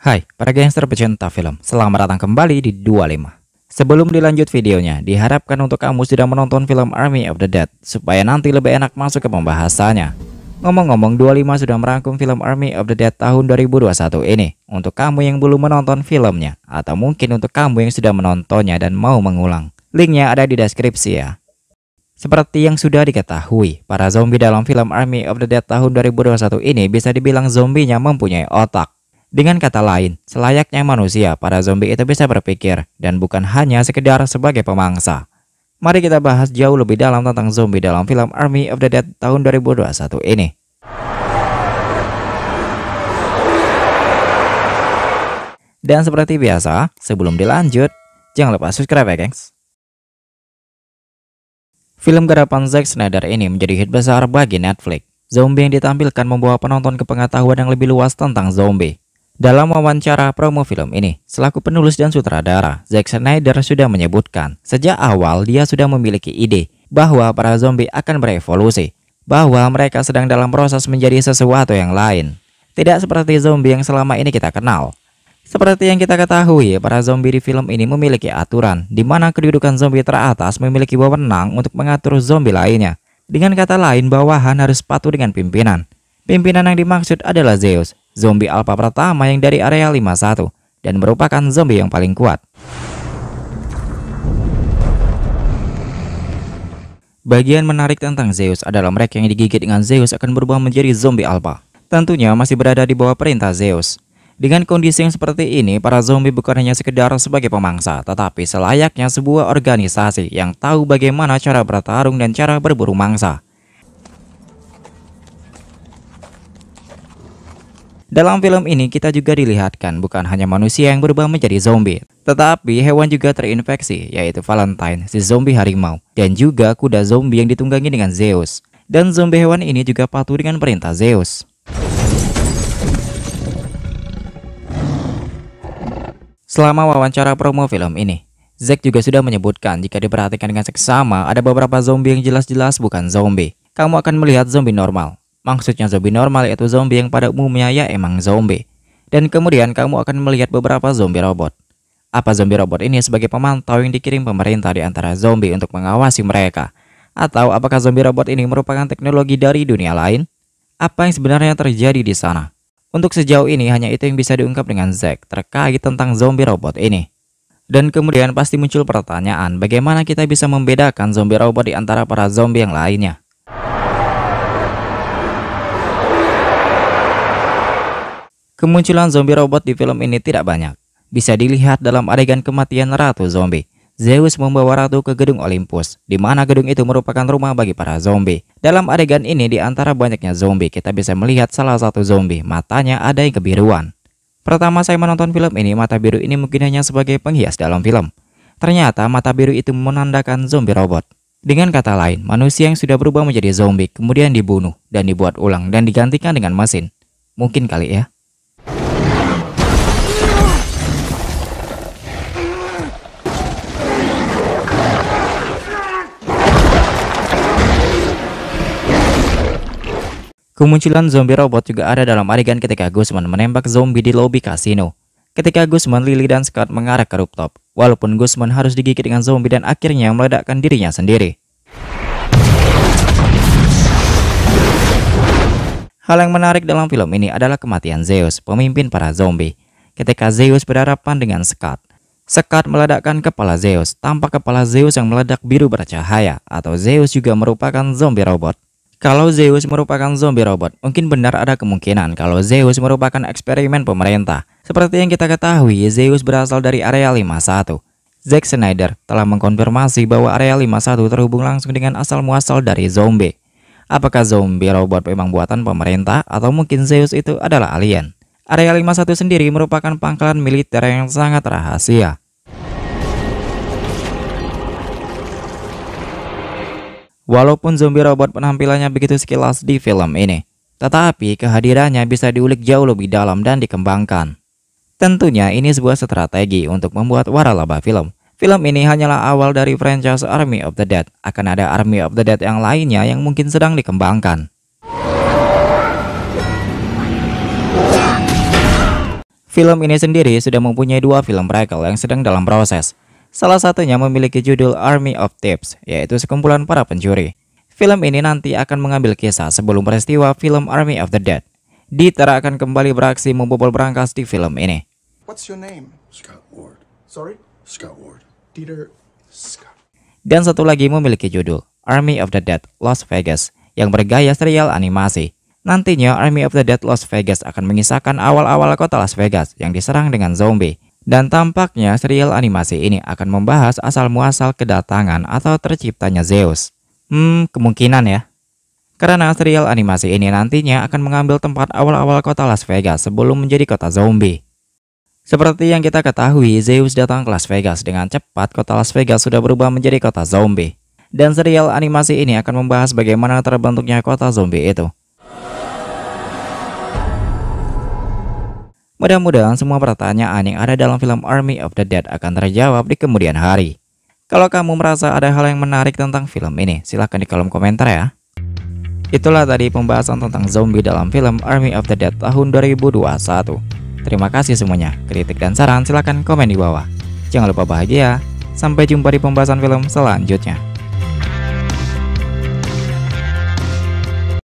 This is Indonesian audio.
Hai, para gangster pecinta film, selamat datang kembali di 25. Sebelum dilanjut videonya, diharapkan untuk kamu sudah menonton film Army of the Dead, supaya nanti lebih enak masuk ke pembahasannya. Ngomong-ngomong, 25 sudah merangkum film Army of the Dead tahun 2021 ini, untuk kamu yang belum menonton filmnya, atau mungkin untuk kamu yang sudah menontonnya dan mau mengulang. Linknya ada di deskripsi ya. Seperti yang sudah diketahui, para zombie dalam film Army of the Dead tahun 2021 ini bisa dibilang zombinya mempunyai otak. Dengan kata lain, selayaknya manusia, para zombie itu bisa berpikir dan bukan hanya sekedar sebagai pemangsa. Mari kita bahas jauh lebih dalam tentang zombie dalam film Army of the Dead tahun 2021 ini. Dan seperti biasa, sebelum dilanjut, jangan lupa subscribe ya gengs. Film garapan Zack Snyder ini menjadi hit besar bagi Netflix. Zombie yang ditampilkan membawa penonton ke pengetahuan yang lebih luas tentang zombie. Dalam wawancara promo film ini, selaku penulis dan sutradara, Zack Snyder sudah menyebutkan sejak awal dia sudah memiliki ide bahwa para zombie akan berevolusi, bahwa mereka sedang dalam proses menjadi sesuatu yang lain. Tidak seperti zombie yang selama ini kita kenal. Seperti yang kita ketahui, para zombie di film ini memiliki aturan, di mana kedudukan zombie teratas memiliki wewenang untuk mengatur zombie lainnya. Dengan kata lain, bawahan harus patuh dengan pimpinan. Pimpinan yang dimaksud adalah Zeus, zombie alpha pertama yang dari area 51, dan merupakan zombie yang paling kuat. Bagian menarik tentang Zeus adalah mereka yang digigit dengan Zeus akan berubah menjadi zombie alpha. Tentunya masih berada di bawah perintah Zeus. Dengan kondisi yang seperti ini, para zombie bukan hanya sekedar sebagai pemangsa, tetapi selayaknya sebuah organisasi yang tahu bagaimana cara bertarung dan cara berburu mangsa. Dalam film ini kita juga dilihatkan bukan hanya manusia yang berubah menjadi zombie, tetapi hewan juga terinfeksi, yaitu Valentine, si zombie harimau, dan juga kuda zombie yang ditunggangi dengan Zeus. Dan zombie hewan ini juga patuh dengan perintah Zeus. Selama wawancara promo film ini, Zack juga sudah menyebutkan jika diperhatikan dengan seksama ada beberapa zombie yang jelas-jelas bukan zombie. Kamu akan melihat zombie normal. Maksudnya zombie normal yaitu zombie yang pada umumnya ya emang zombie. Dan kemudian kamu akan melihat beberapa zombie robot. Apa zombie robot ini sebagai pemantau yang dikirim pemerintah di antara zombie untuk mengawasi mereka? Atau apakah zombie robot ini merupakan teknologi dari dunia lain? Apa yang sebenarnya terjadi di sana? Untuk sejauh ini hanya itu yang bisa diungkap dengan Zack terkait tentang zombie robot ini. Dan kemudian pasti muncul pertanyaan, bagaimana kita bisa membedakan zombie robot di antara para zombie yang lainnya? Kemunculan zombie robot di film ini tidak banyak. Bisa dilihat dalam adegan kematian Ratu Zombie. Zeus membawa Ratu ke gedung Olympus, di mana gedung itu merupakan rumah bagi para zombie. Dalam adegan ini, di antara banyaknya zombie, kita bisa melihat salah satu zombie, matanya ada yang kebiruan. Pertama saya menonton film ini, mata biru ini mungkin hanya sebagai penghias dalam film. Ternyata mata biru itu menandakan zombie robot. Dengan kata lain, manusia yang sudah berubah menjadi zombie, kemudian dibunuh, dan dibuat ulang, dan digantikan dengan mesin. Mungkin kali ya. Kemunculan zombie robot juga ada dalam adegan ketika Guzman menembak zombie di lobi kasino. Ketika Guzman, Lily, dan Scott mengarah ke rooftop, walaupun Guzman harus digigit dengan zombie dan akhirnya meledakkan dirinya sendiri. Hal yang menarik dalam film ini adalah kematian Zeus, pemimpin para zombie. Ketika Zeus berhadapan dengan Scott, Scott meledakkan kepala Zeus, tampak kepala Zeus yang meledak biru bercahaya, atau Zeus juga merupakan zombie robot. Kalau Zeus merupakan zombie robot, mungkin benar ada kemungkinan kalau Zeus merupakan eksperimen pemerintah. Seperti yang kita ketahui, Zeus berasal dari area 51. Zack Snyder telah mengkonfirmasi bahwa area 51 terhubung langsung dengan asal-muasal dari zombie. Apakah zombie robot memang buatan pemerintah atau mungkin Zeus itu adalah alien? Area 51 sendiri merupakan pangkalan militer yang sangat rahasia. Walaupun zombie robot penampilannya begitu sekilas di film ini, tetapi kehadirannya bisa diulik jauh lebih dalam dan dikembangkan. Tentunya ini sebuah strategi untuk membuat waralaba film. Film ini hanyalah awal dari franchise Army of the Dead. Akan ada Army of the Dead yang lainnya yang mungkin sedang dikembangkan. Film ini sendiri sudah mempunyai 2 film prequel yang sedang dalam proses. Salah satunya memiliki judul Army of Thieves, yaitu sekumpulan para pencuri. Film ini nanti akan mengambil kisah sebelum peristiwa film Army of the Dead. Dieter akan kembali beraksi membobol berangkas di film ini. What's your name? Scott Ward. Sorry? Scott Ward. Dieter Scott. Dan satu lagi memiliki judul Army of the Dead Las Vegas yang bergaya serial animasi. Nantinya Army of the Dead Las Vegas akan mengisahkan awal-awal kota Las Vegas yang diserang dengan zombie. Dan tampaknya serial animasi ini akan membahas asal-muasal kedatangan atau terciptanya Zeus. Kemungkinan ya. Karena serial animasi ini nantinya akan mengambil tempat awal-awal kota Las Vegas sebelum menjadi kota zombie. Seperti yang kita ketahui, Zeus datang ke Las Vegas dengan cepat, kota Las Vegas sudah berubah menjadi kota zombie. Dan serial animasi ini akan membahas bagaimana terbentuknya kota zombie itu. Mudah-mudahan semua pertanyaan yang ada dalam film Army of the Dead akan terjawab di kemudian hari. Kalau kamu merasa ada hal yang menarik tentang film ini, silahkan di kolom komentar ya. Itulah tadi pembahasan tentang zombie dalam film Army of the Dead tahun 2021. Terima kasih semuanya. Kritik dan saran silahkan komen di bawah. Jangan lupa bahagia. Sampai jumpa di pembahasan film selanjutnya.